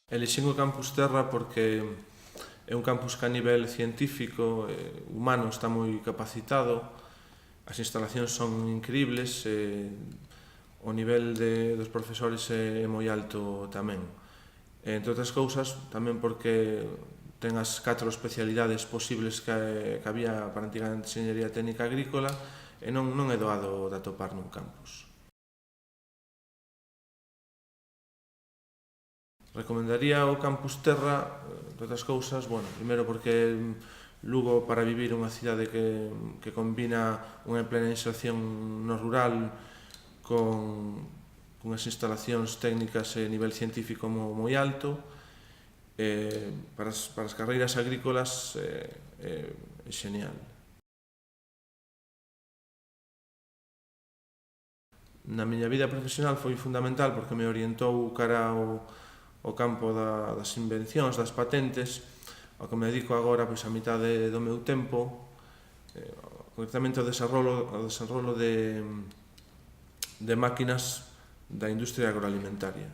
Elixín o Campus Terra porque é un campus que a nivel científico, humano, está moi capacitado, as instalacións son increíbles, o nivel dos profesores é moi alto tamén. Entre outras cousas, tamén porque ten as 4 especialidades posibles que había para a antiga enxeñería técnica agrícola e non é doado de atopar nun campus. Recomendaría o Campus Terra, entre outras cousas, primeiro porque Lugo para vivir é unha cidade que combina unha plena inserción no rural con unhas instalacións técnicas e nivel científico moi alto. Para as carreiras agrícolas é xenial. Na miña vida profesional foi fundamental porque me orientou cara ao campo das invencións, das patentes, ao que me dedico agora a mitade do meu tempo, concretamente ao desenrolo de máquinas da industria agroalimentaria.